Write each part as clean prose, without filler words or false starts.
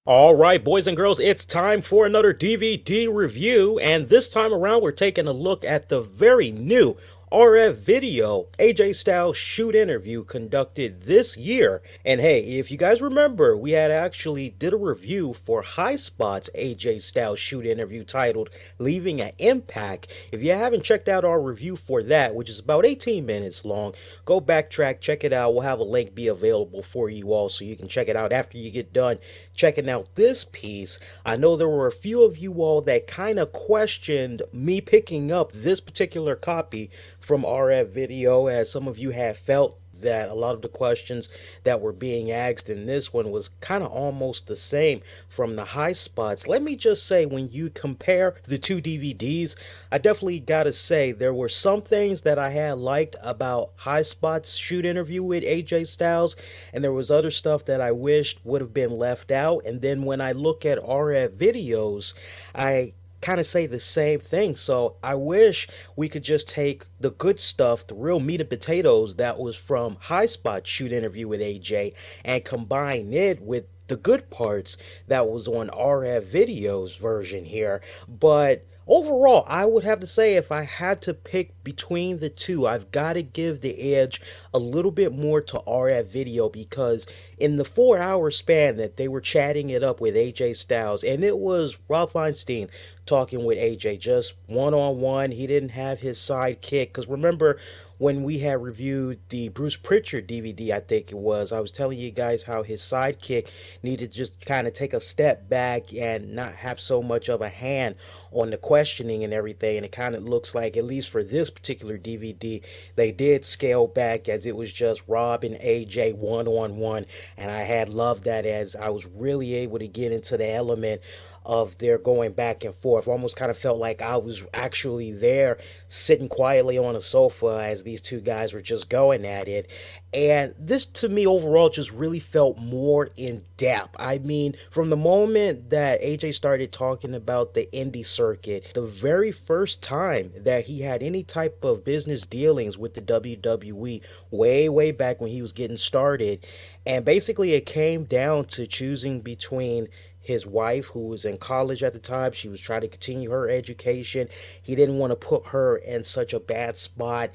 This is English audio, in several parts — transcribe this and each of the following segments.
All right, boys and girls, it's time for another DVD review, and this time around we're taking a look at the very new RF Video AJ Styles shoot interview conducted this year. And hey, if you guys remember, we had actually did a review for High Spot's AJ Styles shoot interview titled Leaving an Impact. If you haven't checked out our review for that, which is about 18 minutes long, go backtrack, check it out. We'll have a link be available for you all so you can check it out after you get done checking out this piece. I know there were a few of you all that kind of questioned me picking up this particular copy from RF Video, as some of you have felt that a lot of the questions that were being asked in this one was kind of almost the same from the High Spots. Let me just say, when you compare the two DVDs, I definitely gotta say there were some things that I had liked about High Spots shoot interview with AJ Styles, and there was other stuff that I wished would have been left out. And then when I look at RF Videos, I kind of say the same thing. So I wish we could just take the good stuff, the real meat and potatoes that was from High Spot shoot interview with AJ, and combine it with the good parts that was on RF Video's version here. But overall, I would have to say, if I had to pick between the two, I've got to give the edge a little bit more to RF Video, because in the 4 hour span that they were chatting it up with AJ Styles, and it was Rob Feinstein talking with AJ just one on one. He didn't have his sidekick, because remember when we had reviewed the Bruce Pritchard DVD, I think it was, I was telling you guys how his sidekick needed to just kind of take a step back and not have so much of a hand on the questioning and everything. And it kind of looks like, at least for this particular DVD, they did scale back, as it was just Rob and AJ one on one. And I had loved that, as I was really able to get into the element of their going back and forth. Almost kind of felt like I was actually there sitting quietly on a sofa as these two guys were just going at it. And this, to me, overall just really felt more in depth. I mean, from the moment that AJ started talking about the indie circuit, the very first time that he had any type of business dealings with the WWE, way back when he was getting started. And basically it came down to choosing between his wife, who was in college at the time. She was trying to continue her education. He didn't want to put her in such a bad spot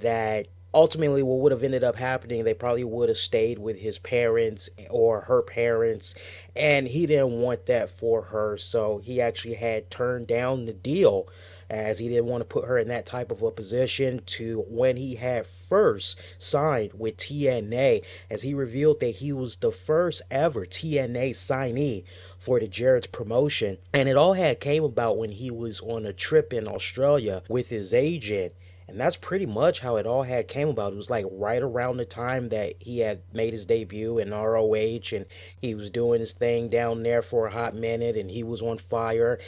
that ultimately what would have ended up happening, they probably would have stayed with his parents or her parents, and he didn't want that for her. So he actually had turned down the deal, as he didn't want to put her in that type of a position, to when he had first signed with TNA, as he revealed that he was the first ever TNA signee for the Jarrett's promotion. And it all had came about when he was on a trip in Australia with his agent. And that's pretty much how it all had came about. It was like right around the time that he had made his debut in ROH, and he was doing his thing down there for a hot minute, and he was on fire.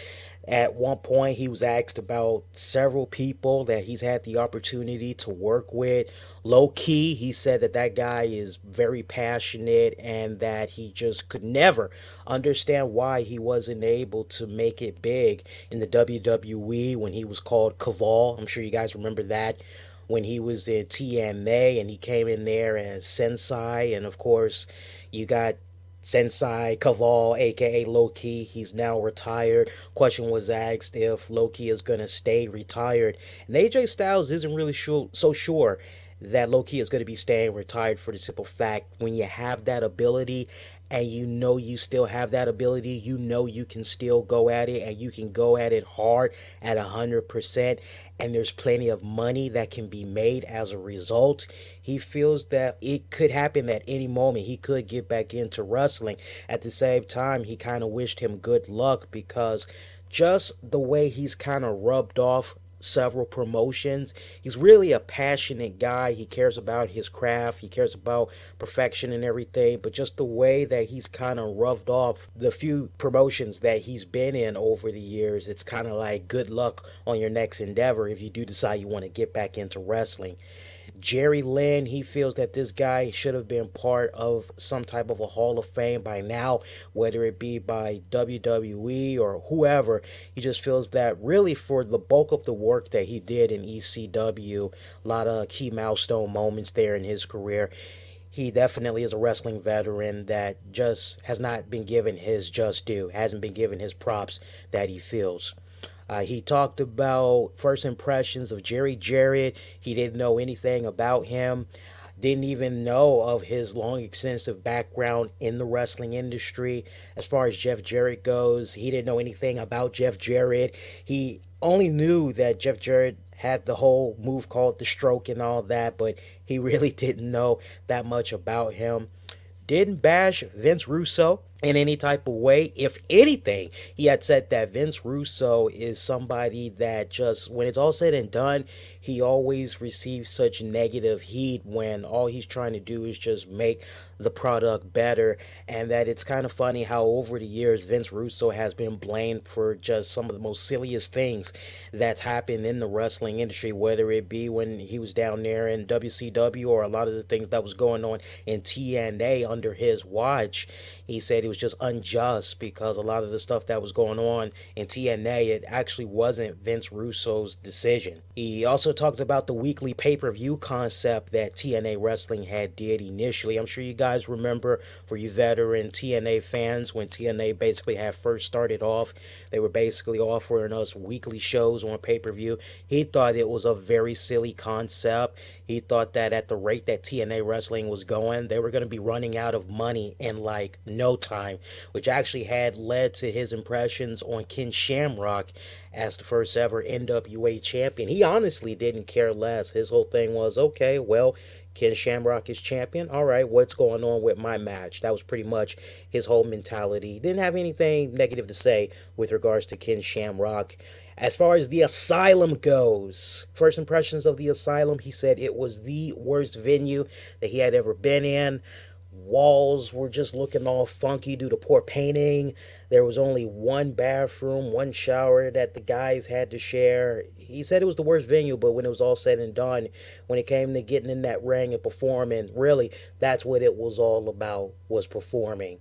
At one point, he was asked about several people that he's had the opportunity to work with. Low key, he said that that guy is very passionate, and that he just could never understand why he wasn't able to make it big in the WWE when he was called Kaval. I'm sure you guys remember that, when he was in TNA and he came in there as Sensei. And of course, you got Sensei Kaval, aka Loki. He's now retired. Question was asked if Loki is going to stay retired, and AJ Styles isn't really so sure that Loki is going to be staying retired, for the simple fact, when you have that ability, and you know you still have that ability, you know you can still go at it, and you can go at it hard at 100%, and there's plenty of money that can be made as a result. He feels that it could happen at any moment. He could get back into wrestling. At the same time, he kind of wished him good luck, because just the way he's kind of rubbed off several promotions. He's really a passionate guy. He cares about his craft. He cares about perfection and everything. But just the way that he's kind of rubbed off the few promotions that he's been in over the years, it's kind of like good luck on your next endeavor if you do decide you want to get back into wrestling. Jerry Lynn, he feels that this guy should have been part of some type of a Hall of Fame by now, whether it be by WWE or whoever. He just feels that really for the bulk of the work that he did in ECW, a lot of key milestone moments there in his career, he definitely is a wrestling veteran that just has not been given his just due, hasn't been given his props that he feels. He talked about first impressions of Jerry Jarrett. He didn't know anything about him, didn't even know of his long, extensive background in the wrestling industry. As far as Jeff Jarrett goes, he didn't know anything about Jeff Jarrett. He only knew that Jeff Jarrett had the whole move called the stroke and all that, but he really didn't know that much about him. Didn't bash Vince Russo in any type of way. If anything, he had said that Vince Russo is somebody that just, when it's all said and done, he always receives such negative heat when all he's trying to do is just make the product better. And that it's kind of funny how over the years Vince Russo has been blamed for just some of the most silliest things that's happened in the wrestling industry, whether it be when he was down there in WCW or a lot of the things that was going on in TNA under his watch. He said it was just unjust because a lot of the stuff that was going on in TNA, it actually wasn't Vince Russo's decision. He also talked about the weekly pay-per-view concept that TNA Wrestling had did initially. I'm sure you guys remember, for you veteran TNA fans, when TNA basically had first started off, they were basically offering us weekly shows on pay-per-view. He thought it was a very silly concept. He thought that at the rate that TNA Wrestling was going, they were going to be running out of money in like no time, which actually had led to his impressions on Ken Shamrock as the first ever NWA champion. He honestly didn't care less. His whole thing was, okay, well, Ken Shamrock is champion. All right, what's going on with my match? That was pretty much his whole mentality. He didn't have anything negative to say with regards to Ken Shamrock. As far as the Asylum goes, first impressions of the Asylum, he said it was the worst venue that he had ever been in. Walls were just looking all funky due to poor painting. There was only one bathroom, one shower that the guys had to share. He said it was the worst venue, but when it was all said and done, when it came to getting in that ring and performing, really, that's what it was all about, was performing.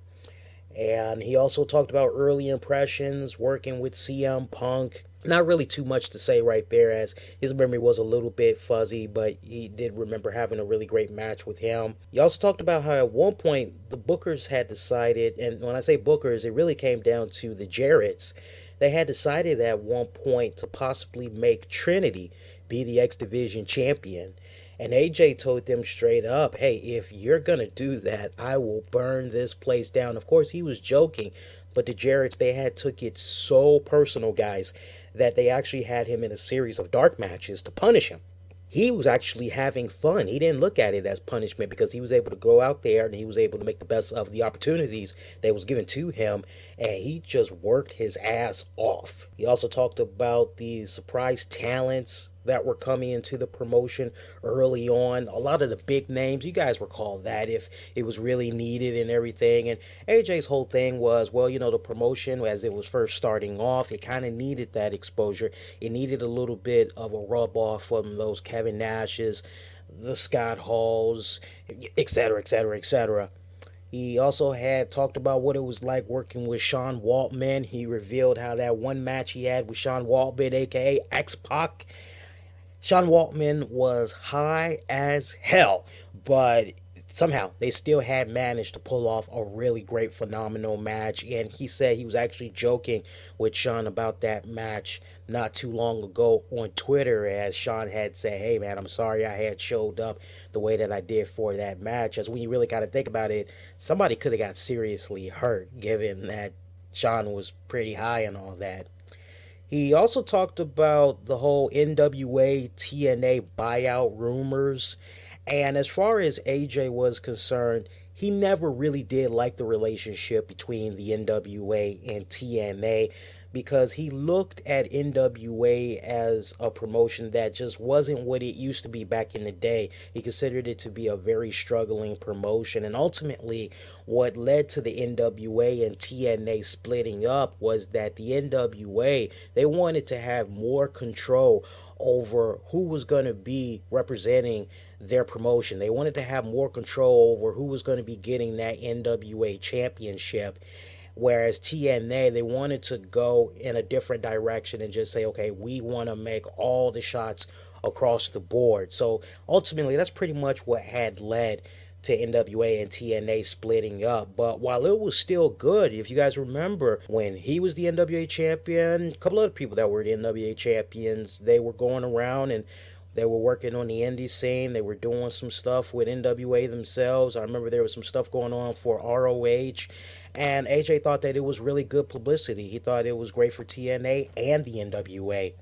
And he also talked about early impressions, working with CM Punk. Not really too much to say right there, as his memory was a little bit fuzzy, but he did remember having a really great match with him. He also talked about how at one point the Bookers had decided, and when I say Bookers, it really came down to the Jarretts. They had decided at one point to possibly make Trinity be the X Division champion. And AJ told them straight up, hey, if you're going to do that, I will burn this place down. Of course, he was joking, but the Jarretts, they had took it so personal, guys, that they actually had him in a series of dark matches to punish him. He was actually having fun. He didn't look at it as punishment because he was able to go out there and he was able to make the best of the opportunities that was given to him, and he just worked his ass off. He also talked about the surprise talents that were coming into the promotion early on. A lot of the big names, you guys recall that if it was really needed and everything. And AJ's whole thing was, well, you know, the promotion as it was first starting off, it kind of needed that exposure. It needed a little bit of a rub off from those Kevin Nashes, the Scott Halls, etc., etc., etc. He also had talked about what it was like working with Sean Waltman. He revealed how that one match he had with Sean Waltman, aka X-Pac, Sean Waltman was high as hell, but somehow they still had managed to pull off a really great, phenomenal match. And he said he was actually joking with Sean about that match not too long ago on Twitter, as Sean had said, hey man, I'm sorry I had showed up the way that I did for that match. As when you really got to think about it, somebody could have got seriously hurt given that Sean was pretty high and all that. He also talked about the whole NWA TNA buyout rumors. And as far as AJ was concerned, he never really did like the relationship between the NWA and TNA, because he looked at NWA as a promotion that just wasn't what it used to be back in the day. He considered it to be a very struggling promotion, and ultimately what led to the NWA and TNA splitting up was that the NWA, they wanted to have more control over who was going to be representing their promotion. They wanted to have more control over who was going to be getting that NWA championship. Whereas TNA, they wanted to go in a different direction and just say, okay, we want to make all the shots across the board. So ultimately, that's pretty much what had led to NWA and TNA splitting up. But while it was still good, if you guys remember, when he was the NWA champion, a couple other people that were the NWA champions, they were going around and they were working on the indie scene. They were doing some stuff with NWA themselves. I remember there was some stuff going on for ROH. And AJ thought that it was really good publicity. He thought it was great for TNA and the NWA.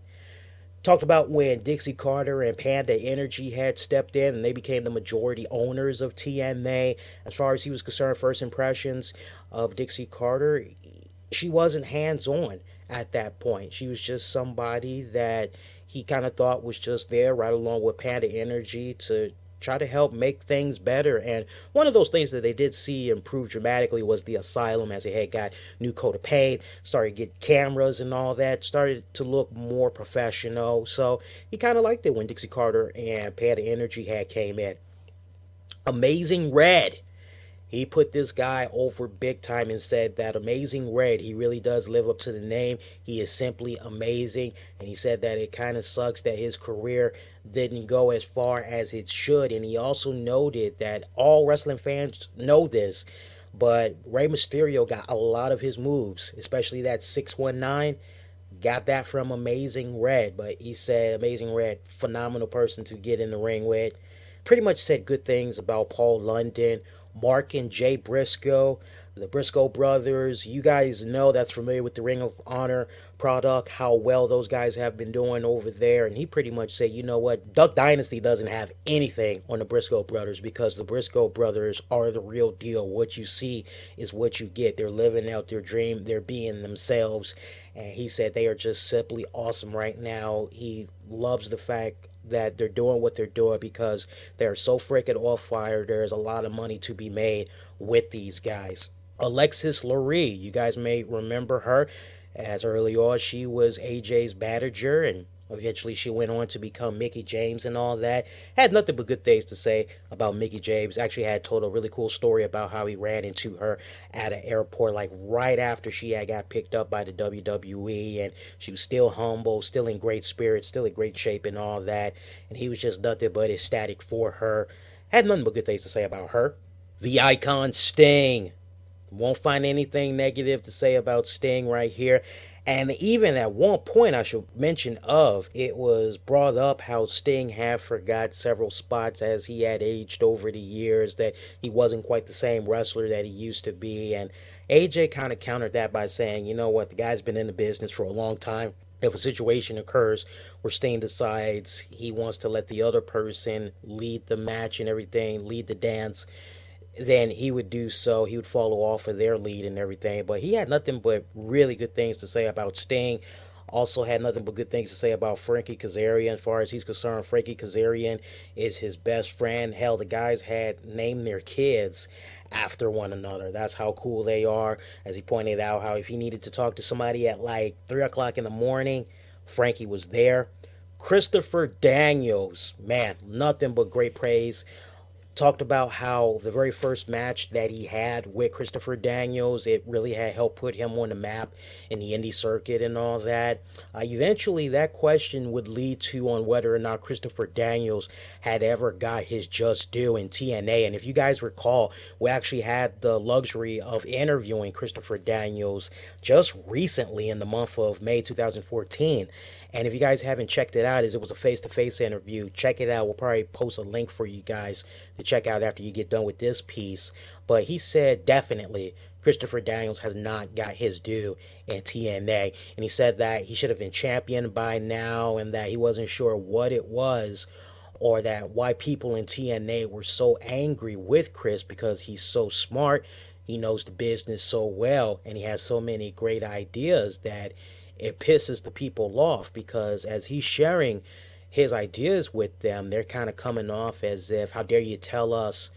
Talked about when Dixie Carter and Panda Energy had stepped in and they became the majority owners of TNA. As far as he was concerned, first impressions of Dixie Carter, she wasn't hands-on at that point. She was just somebody that he kind of thought was just there right along with Panda Energy to try to help make things better. And one of those things that they did see improve dramatically was the asylum, as they had got new coat of paint, started to get cameras and all that, started to look more professional. So he kind of liked it when Dixie Carter and Panda Energy had came in. Amazing Red. He put this guy over big time and said that Amazing Red, he really does live up to the name. He is simply amazing. And he said that it kind of sucks that his career didn't go as far as it should. And he also noted that all wrestling fans know this, but Rey Mysterio got a lot of his moves, especially that 619, got that from Amazing Red. But he said Amazing Red, phenomenal person to get in the ring with. Pretty much said good things about Paul London, Mark and Jay Briscoe, the Briscoe brothers. You guys know, that's familiar with the Ring of Honor product, how well those guys have been doing over there. And he pretty much said, you know what, Duck Dynasty doesn't have anything on the Briscoe brothers because the Briscoe brothers are the real deal. What you see is what you get. They're living out their dream. They're being themselves. And he said they are just simply awesome right now. He loves the fact that they're doing what they're doing because they're so freaking off fire. There's a lot of money to be made with these guys. Alexis Lurie, you guys may remember her, as early on she was AJ's manager, and eventually she went on to become Mickie James and all that. Had nothing but good things to say about Mickie James. Actually had told a really cool story about how he ran into her at an airport, like right after she had got picked up by the WWE, and she was still humble, still in great spirits, still in great shape and all that, and he was just nothing but ecstatic for her. Had nothing but good things to say about her. The Icon Sting. Won't find anything negative to say about Sting right here. And even at one point, I should mention it was brought up how Sting had forgot several spots as he had aged over the years, that he wasn't quite the same wrestler that he used to be. And AJ kind of countered that by saying, you know what, the guy's been in the business for a long time. If a situation occurs where Sting decides he wants to let the other person lead the match and everything, lead the dance, then he would do so. He would follow off of their lead and everything. But he had nothing but really good things to say about Sting. Also had nothing but good things to say about Frankie Kazarian. As far as he's concerned, Frankie Kazarian is his best friend. Hell, the guys had named their kids after one another. That's how cool they are. As he pointed out, how if he needed to talk to somebody at like 3 o'clock in the morning, Frankie was there. Christopher Daniels, man, nothing but great praise. Talked about how the very first match that he had with Christopher Daniels, it really had helped put him on the map in the indie circuit and all that. Eventually, that question would lead to on whether or not Christopher Daniels had ever got his just due in TNA. And if you guys recall, we actually had the luxury of interviewing Christopher Daniels just recently in the month of May 2014. And if you guys haven't checked it out, it was a face-to-face interview. Check it out. We'll probably post a link for you guys to check out after you get done with this piece. But he said definitely Christopher Daniels has not got his due in TNA. And he said that he should have been champion by now and that he wasn't sure what it was, or that why people in TNA were so angry with Chris because he's so smart, he knows the business so well, and he has so many great ideas that it pisses the people off, because as he's sharing his ideas with them, they're kind of coming off as if, how dare you tell us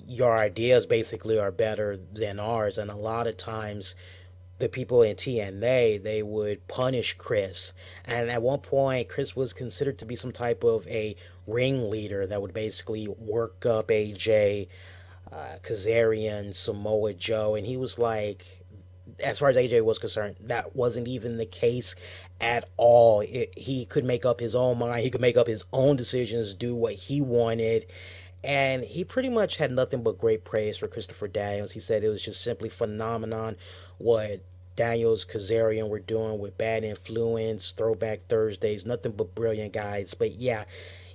your ideas basically are better than ours. And a lot of times the people in TNA, they would punish Chris. And at one point, Chris was considered to be some type of a ringleader that would basically work up AJ, Kazarian, Samoa Joe, and he was like, as far as AJ was concerned, that wasn't even the case at all. He could make up his own mind. He could make up his own decisions, do what he wanted. And he pretty much had nothing but great praise for Christopher Daniels. He said it was just simply phenomenon what Daniels, Kazarian were doing with Bad Influence, Throwback Thursdays, nothing but brilliant guys. But yeah,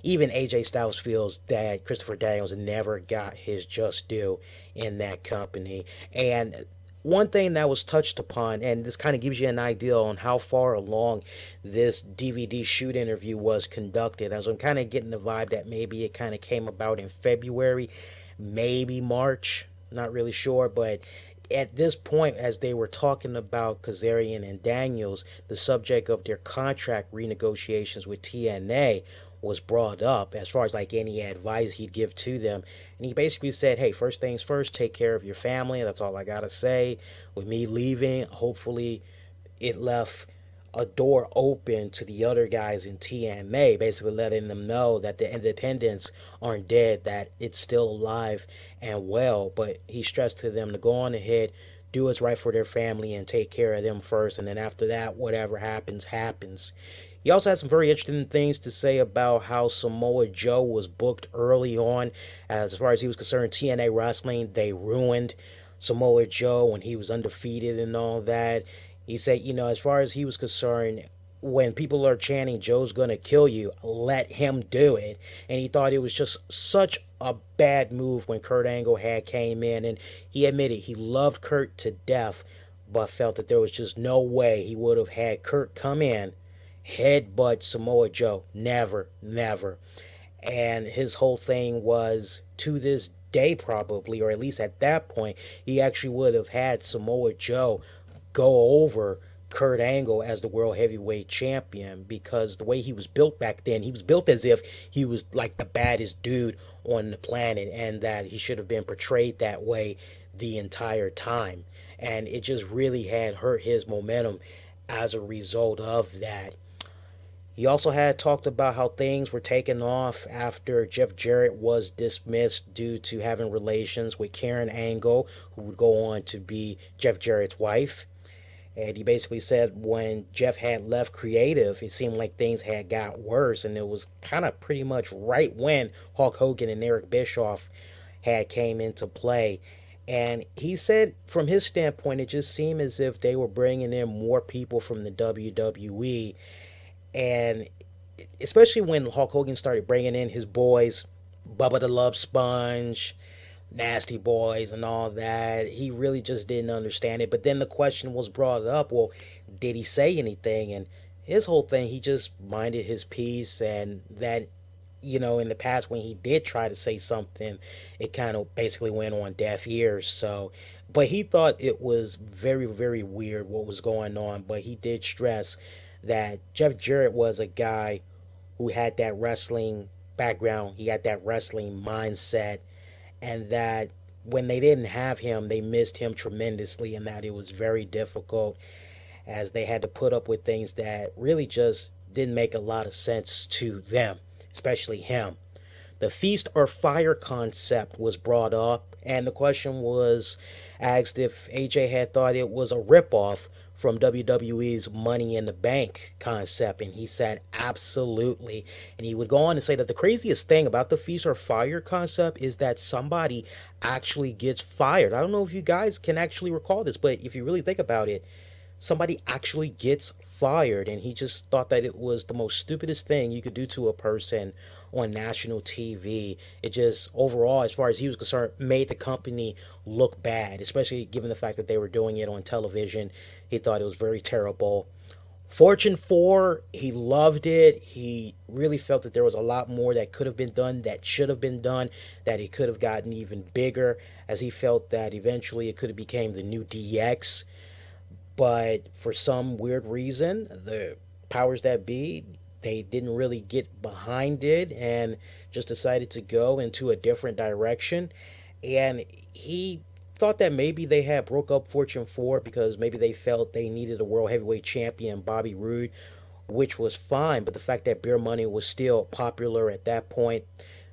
even AJ Styles feels that Christopher Daniels never got his just due in that company. And one thing that was touched upon, and this kind of gives you an idea on how far along this DVD shoot interview was conducted, as I'm kind of getting the vibe that maybe it kind of came about in February, maybe March, not really sure, but at this point, as they were talking about Kazarian and Daniels, the subject of their contract renegotiations with TNA was brought up as far as like any advice he'd give to them. And he basically said, hey, first things first, take care of your family. That's all I got to say. With me leaving, hopefully it left a door open to the other guys in TNA, basically letting them know that the independents aren't dead, that it's still alive and well. But he stressed to them to go on ahead, do what's right for their family, and take care of them first. And then after that, whatever happens, happens. He also had some very interesting things to say about how Samoa Joe was booked early on. As far as he was concerned, TNA Wrestling, they ruined Samoa Joe when he was undefeated and all that. He said, as far as he was concerned, when people are chanting, Joe's going to kill you, let him do it. And he thought it was just such a bad move when Kurt Angle had came in. And he admitted he loved Kurt to death, but felt that there was just no way he would have had Kurt come in, headbutt Samoa Joe. Never, never. And his whole thing was, to this day probably, or at least at that point, he actually would have had Samoa Joe go over Kurt Angle as the World Heavyweight Champion, because the way he was built back then, he was built as if he was like the baddest dude on the planet, and that he should have been portrayed that way the entire time. And it just really had hurt his momentum as a result of that. He also had talked about how things were taken off after Jeff Jarrett was dismissed due to having relations with Karen Angle, who would go on to be Jeff Jarrett's wife. And he basically said when Jeff had left creative, it seemed like things had got worse, and it was kind of pretty much right when Hulk Hogan and Eric Bischoff had came into play. And he said from his standpoint, it just seemed as if they were bringing in more people from the WWE. And especially when Hulk Hogan started bringing in his boys, Bubba the Love Sponge, Nasty Boys, and all that, he really just didn't understand it. But then the question was brought up, well, did he say anything? And his whole thing, he just minded his peace, and that, in the past when he did try to say something, it kind of basically went on deaf ears. So, but he thought it was very, very weird what was going on. But he did stress that Jeff Jarrett was a guy who had that wrestling background, he had that wrestling mindset, and that when they didn't have him, they missed him tremendously, and that it was very difficult as they had to put up with things that really just didn't make a lot of sense to them, especially him. The feast or fire concept was brought up, and the question was asked if AJ had thought it was a ripoff from WWE's Money in the Bank concept, and he said absolutely. And he would go on to say that the craziest thing about the feast or fire concept is that somebody actually gets fired. I don't know if you guys can actually recall this, but if you really think about it, somebody actually gets fired, and he just thought that it was the most stupidest thing you could do to a person on national TV. It just overall, as far as he was concerned, made the company look bad, especially given the fact that they were doing it on television. He thought it was very terrible. Fortune 4, he loved it. He really felt that there was a lot more that could have been done, that should have been done, that it could have gotten even bigger, as he felt that eventually it could have became the new DX. But for some weird reason, the powers that be, they didn't really get behind it and just decided to go into a different direction. And he thought that maybe they had broke up Fortune 4 because maybe they felt they needed a World Heavyweight Champion, Bobby Roode, which was fine. But the fact that Beer Money was still popular at that point,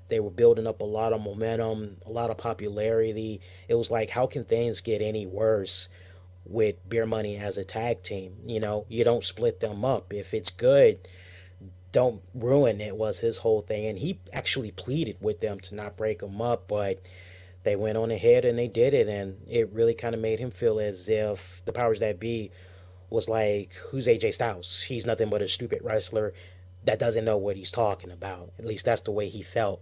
they were building up a lot of momentum, a lot of popularity. It was like, how can things get any worse with Beer Money as a tag team? You don't split them up. If it's good, don't ruin it was his whole thing. And he actually pleaded with them to not break him up, but they went on ahead and they did it. And it really kind of made him feel as if the powers that be was like, who's AJ Styles? He's nothing but a stupid wrestler that doesn't know what he's talking about. At least that's the way he felt.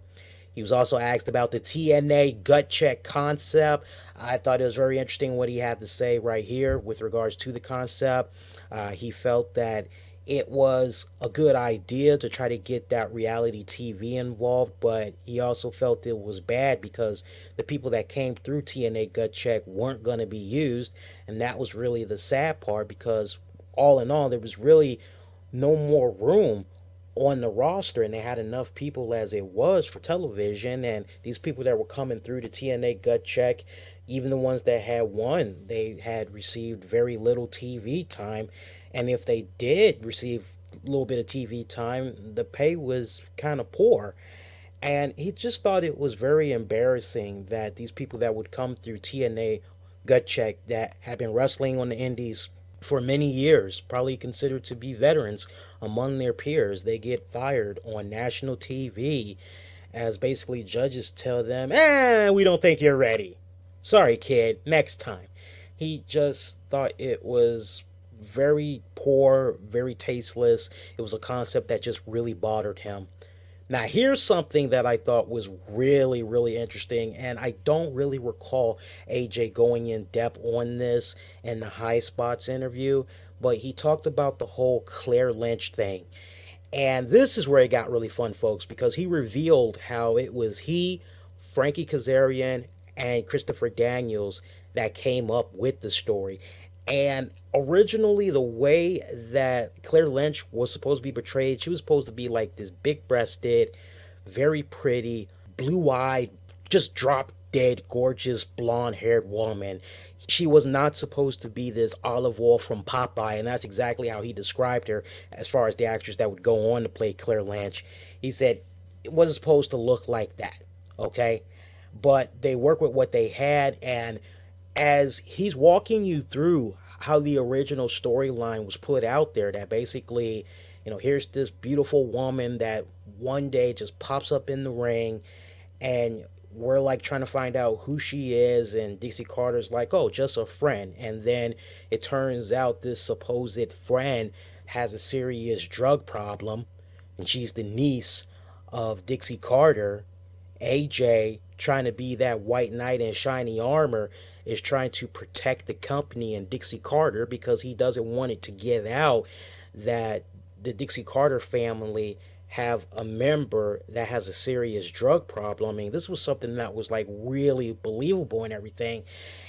He was also asked about the TNA gut check concept. I thought it was very interesting what he had to say right here with regards to the concept. He felt that it was a good idea to try to get that reality TV involved, but he also felt it was bad because the people that came through TNA Gut Check weren't going to be used, and that was really the sad part because all in all, there was really no more room on the roster, and they had enough people as it was for television. And these people that were coming through the TNA Gut Check, even the ones that had won, they had received very little TV time. And if they did receive a little bit of TV time, the pay was kind of poor. And he just thought it was very embarrassing that these people that would come through TNA Gut Check that had been wrestling on the indies for many years, probably considered to be veterans among their peers, they get fired on national TV as basically judges tell them, we don't think you're ready. Sorry, kid, next time. He just thought it was very poor, very tasteless. It was a concept that just really bothered him. Now, here's something that I thought was really, really interesting, and I don't really recall AJ going in depth on this in the High Spots interview, but he talked about the whole Claire Lynch thing. And this is where it got really fun, folks, because he revealed how it was he, Frankie Kazarian, and Christopher Daniels that came up with the story. And originally, the way that Claire Lynch was supposed to be portrayed, she was supposed to be like this big breasted, very pretty, blue eyed, just drop dead, gorgeous, blonde haired woman. She was not supposed to be this olive oil from Popeye, and that's exactly how he described her as far as the actress that would go on to play Claire Lynch. He said it wasn't supposed to look like that, okay? But they worked with what they had, and as he's walking you through how the original storyline was put out there, that basically, here's this beautiful woman that one day just pops up in the ring, and we're like trying to find out who she is, and Dixie Carter's like, oh, just a friend. And then it turns out this supposed friend has a serious drug problem, and she's the niece of Dixie Carter. AJ, trying to be that white knight in shiny armor, is trying to protect the company and Dixie Carter because he doesn't want it to get out that the Dixie Carter family have a member that has a serious drug problem. I mean, this was something that was like really believable and everything,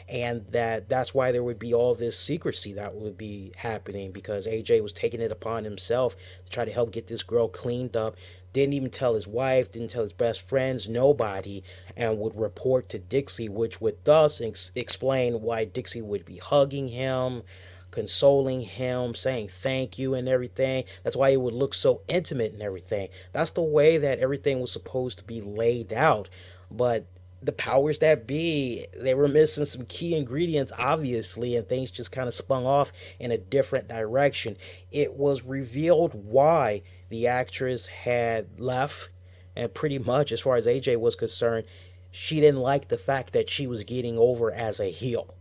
and that's why there would be all this secrecy that would be happening, because AJ was taking it upon himself to try to help get this girl cleaned up. Didn't even tell his wife, didn't tell his best friends, nobody, and would report to Dixie, which would thus explain why Dixie would be hugging him, consoling him, saying thank you and everything. That's why it would look so intimate and everything. That's the way that everything was supposed to be laid out. But the powers that be, they were missing some key ingredients, obviously, and things just kind of spun off in a different direction. It was revealed why the actress had left, and pretty much, as far as AJ was concerned, she didn't like the fact that she was getting over as a heel.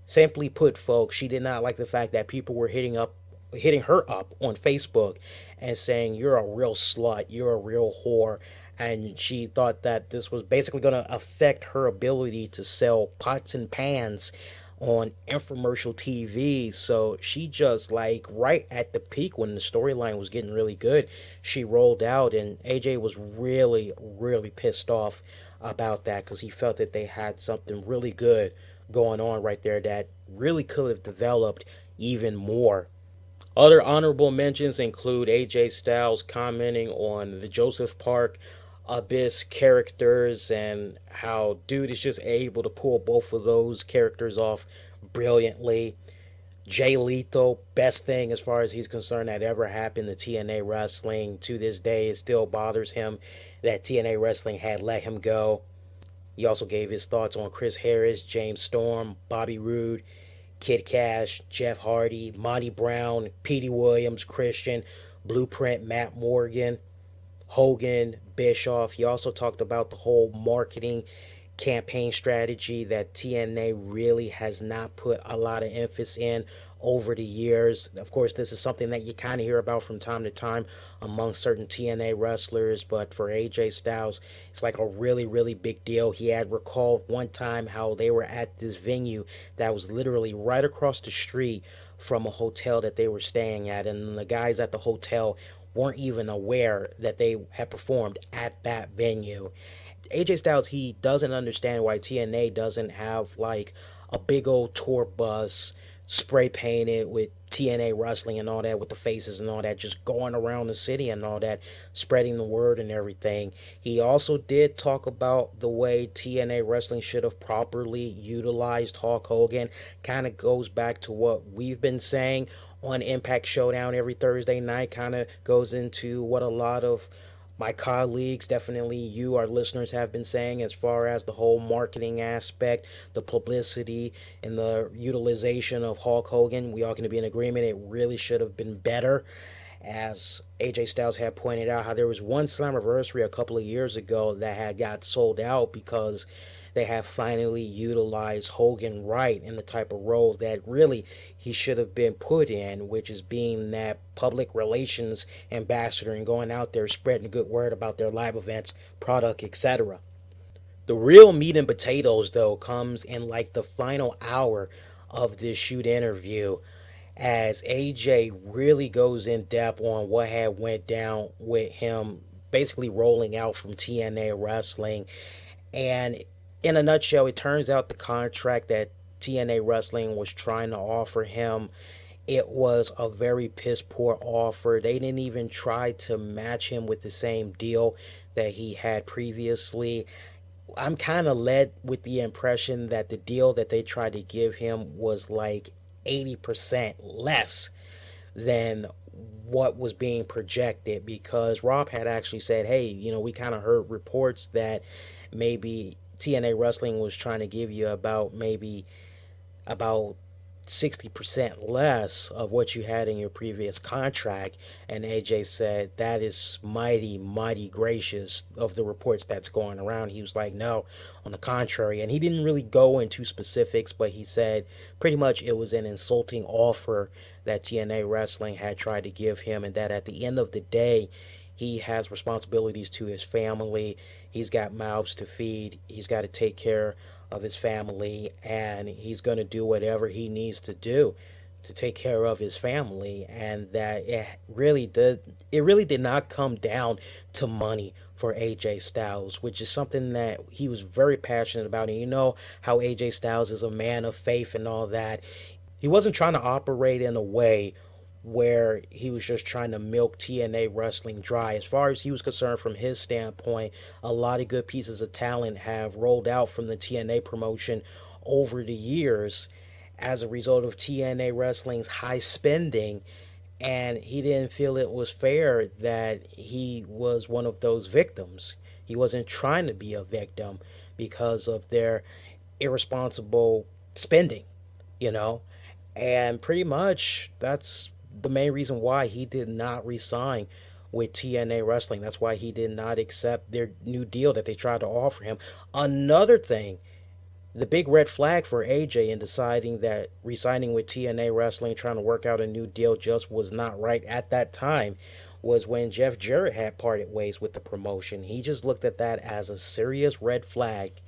Simply put, folks, she did not like the fact that people were hitting her up on Facebook and saying, you're a real slut, you're a real whore. And she thought that this was basically going to affect her ability to sell pots and pans on infomercial TV. So she just, like, right at the peak when the storyline was getting really good, she rolled out, and AJ was really, really pissed off about that because he felt that they had something really good going on right there that really could have developed even more. Other honorable mentions include AJ Styles commenting on the Joseph Park Abyss characters and how dude is just able to pull both of those characters off brilliantly. Jay Lethal, best thing as far as he's concerned that ever happened to TNA Wrestling. To this day, it still bothers him that TNA Wrestling had let him go. He also gave his thoughts on Chris Harris, James Storm, Bobby Roode, Kid Cash, Jeff Hardy, Monty Brown, Petey Williams, Christian, Blueprint, Matt Morgan, Hogan, Bischoff. He also talked about the whole marketing campaign strategy that TNA really has not put a lot of emphasis in over the years. Of course, this is something that you kind of hear about from time to time among certain TNA wrestlers, but for AJ Styles, it's like a really, really big deal. He had recalled one time how they were at this venue that was literally right across the street from a hotel that they were staying at, and the guys at the hotel weren't even aware that they had performed at that venue. AJ Styles, he doesn't understand why TNA doesn't have like a big old tour bus spray painted with TNA wrestling and all that, with the faces and all that, just going around the city and all that, spreading the word and everything. He also did talk about the way TNA wrestling should have properly utilized Hulk Hogan. Kind of goes back to what we've been saying on Impact Showdown every Thursday night, kind of goes into what a lot of my colleagues, definitely you, our listeners, have been saying as far as the whole marketing aspect, the publicity, and the utilization of Hulk Hogan. We all can be in agreement it really should have been better. As AJ Styles had pointed out, how there was one Slammiversary a couple of years ago that had got sold out because they have finally utilized Hogan right in the type of role that really he should have been put in, which is being that public relations ambassador and going out there spreading a good word about their live events, product, etc. The real meat and potatoes, though, comes in like the final hour of this shoot interview, as AJ really goes in depth on what had went down with him basically rolling out from TNA Wrestling. And in a nutshell, it turns out the contract that TNA Wrestling was trying to offer him, it was a very piss poor offer. They didn't even try to match him with the same deal that he had previously. I'm kind of led with the impression that the deal that they tried to give him was like 80% less than what was being projected, because Rob had actually said, hey, we kind of heard reports that maybe TNA Wrestling was trying to give you about 60% less of what you had in your previous contract. And AJ said that is mighty, mighty gracious of the reports that's going around. He was like, no, on the contrary. And he didn't really go into specifics, but he said pretty much it was an insulting offer that TNA Wrestling had tried to give him, and that at the end of the day, he has responsibilities to his family. He's got mouths to feed. He's got to take care of his family, and he's going to do whatever he needs to do to take care of his family. And that it really did not come down to money for AJ Styles, which is something that he was very passionate about. And you know how AJ Styles is a man of faith and all that. He wasn't trying to operate in a way where he was just trying to milk TNA Wrestling dry. As far as he was concerned, from his standpoint, a lot of good pieces of talent have rolled out from the TNA promotion over the years as a result of TNA Wrestling's high spending, and he didn't feel it was fair that he was one of those victims. He wasn't trying to be a victim because of their irresponsible spending, you know? And pretty much that's the main reason why he did not resign with TNA Wrestling. That's why he did not accept their new deal that they tried to offer him. Another thing, the big red flag for AJ in deciding that resigning with TNA Wrestling, trying to work out a new deal, just was not right at that time, was when Jeff Jarrett had parted ways with the promotion. He just looked at that as a serious red flag,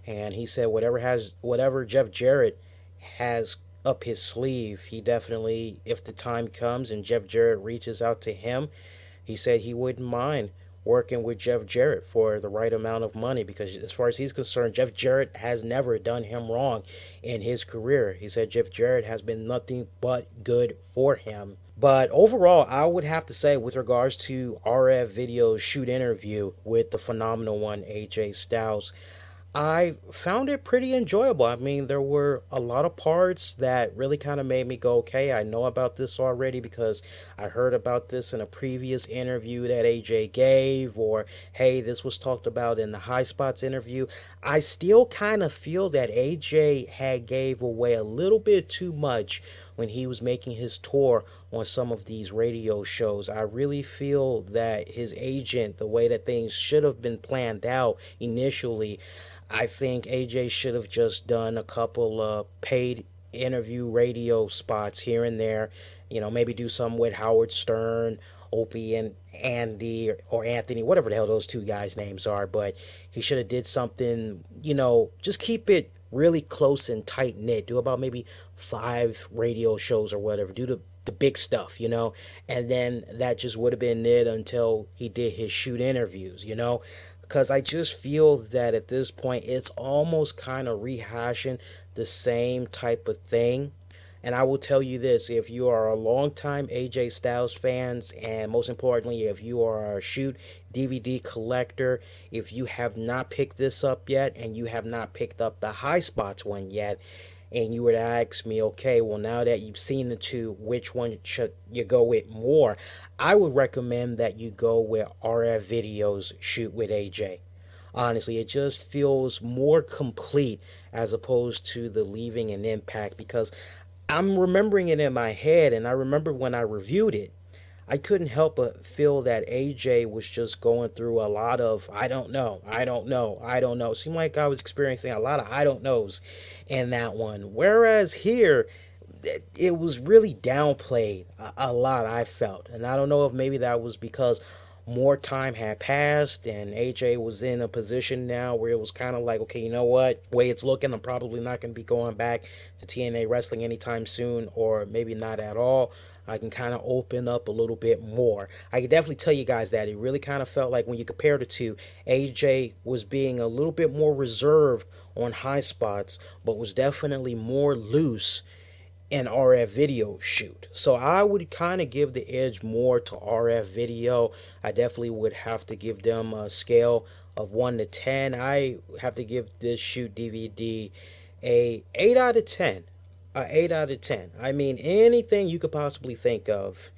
and he said whatever Jeff Jarrett has up his sleeve, he definitely, if the time comes and Jeff Jarrett reaches out to him, he said he wouldn't mind working with Jeff Jarrett for the right amount of money, because as far as he's concerned, Jeff Jarrett has never done him wrong in his career. He said Jeff Jarrett has been nothing but good for him. But overall, I would have to say, with regards to RF Video's shoot interview with the phenomenal one AJ Styles, I found it pretty enjoyable. I mean, there were a lot of parts that really kind of made me go, okay, I know about this already because I heard about this in a previous interview that AJ gave, or hey, this was talked about in the High Spots interview. I still kind of feel that AJ had gave away a little bit too much when he was making his tour on some of these radio shows. I really feel that his agent, the way that things should have been planned out initially, I think AJ should have just done a couple of paid interview radio spots here and there. Maybe do some with Howard Stern, Opie, and Andy or Anthony, whatever the hell those two guys' names are. But he should have did something, just keep it really close and tight knit. Do about maybe 5 radio shows or whatever. Do the big stuff, and then that just would have been it until he did his shoot interviews, because I just feel that at this point it's almost kind of rehashing the same type of thing. And I will tell you this, if you are a longtime AJ Styles fans, and most importantly, if you are a shoot DVD collector, if you have not picked this up yet and you have not picked up the High Spots one yet, and you were to ask me, okay, well, now that you've seen the two, which one should you go with more? I would recommend that you go with RF Video's Shoot with AJ. Honestly, it just feels more complete as opposed to the Leaving an Impact, because I'm remembering it in my head, and I remember when I reviewed it, I couldn't help but feel that AJ was just going through a lot of I don't know. It seemed like I was experiencing a lot of I don't knows in that one. Whereas here, it was really downplayed a lot, I felt. And I don't know if maybe that was because more time had passed and AJ was in a position now where it was kind of like, okay, you know what, way it's looking, I'm probably not going to be going back to TNA wrestling anytime soon, or maybe not at all. I can kind of open up a little bit more. I can definitely tell you guys that it really kind of felt like when you compare the two, AJ was being a little bit more reserved on High Spots, but was definitely more loose in RF Video shoot. So I would kind of give the edge more to RF Video. I definitely would have to give them a scale of 1 to 10. I have to give this shoot DVD a 8 out of 10. A 8 out of 10. I mean, anything you could possibly think of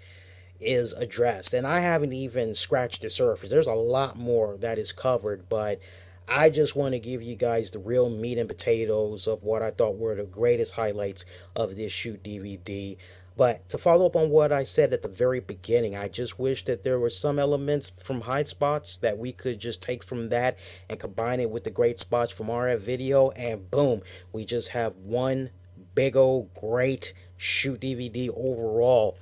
is addressed. And I haven't even scratched the surface. There's a lot more that is covered, but I just want to give you guys the real meat and potatoes of what I thought were the greatest highlights of this shoot DVD. But to follow up on what I said at the very beginning, I just wish that there were some elements from High Spots that we could just take from that and combine it with the great spots from RF Video, and boom, we just have one big old great shoot DVD overall.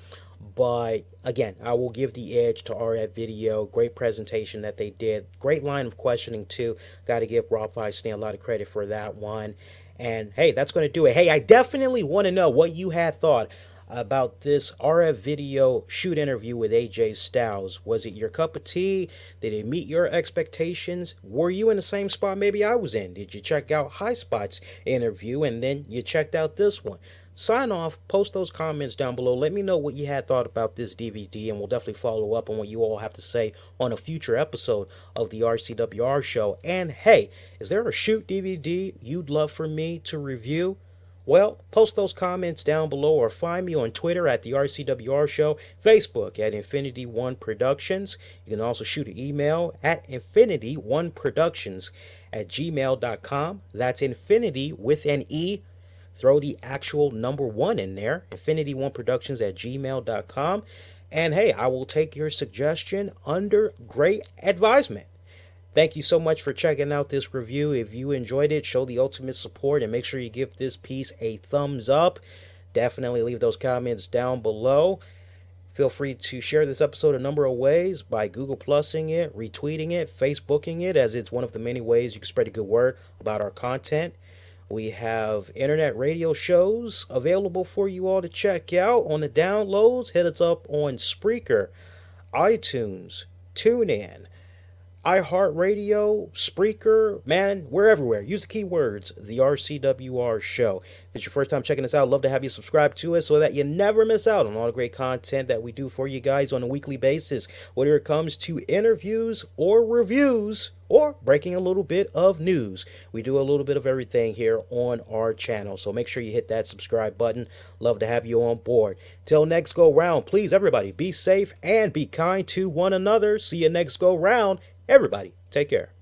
But again, I will give the edge to RF Video. Great presentation that they did. Great line of questioning too. Got to give Rob Feinstein a lot of credit for that one. And hey, that's going to do it. Hey, I definitely want to know what you had thought about this RF Video shoot interview with AJ Styles. Was it your cup of tea? Did it meet your expectations? Were you in the same spot maybe I was in? Did you check out High Spots interview and then you checked out this one? Sign off, post those comments down below. Let me know what you had thought about this DVD, and we'll definitely follow up on what you all have to say on a future episode of the RCWR show. And hey, is there a shoot DVD you'd love for me to review? Well, post those comments down below, or find me on Twitter at the RCWR show, Facebook at Infinity One Productions. You can also shoot an email at infinityoneproductions@gmail.com. That's infinity with an E. Throw the actual number 1 in there, infinityoneproductions@gmail.com. And hey, I will take your suggestion under great advisement. Thank you so much for checking out this review. If you enjoyed it, show the ultimate support and make sure you give this piece a thumbs up. Definitely leave those comments down below. Feel free to share this episode a number of ways by Google Plusing it, retweeting it, Facebooking it, as it's one of the many ways you can spread a good word about our content. We have internet radio shows available for you all to check out on the downloads. Hit us up on Spreaker, iTunes, TuneIn, iHeartRadio, Spreaker, man, we're everywhere. Use the keywords, the RCWR show. If it's your first time checking us out, I'd love to have you subscribe to us so that you never miss out on all the great content that we do for you guys on a weekly basis, whether it comes to interviews or reviews or breaking a little bit of news. We do a little bit of everything here on our channel, so make sure you hit that subscribe button. Love to have you on board. Till next go round, please everybody be safe and be kind to one another. See you next go round. Everybody, take care.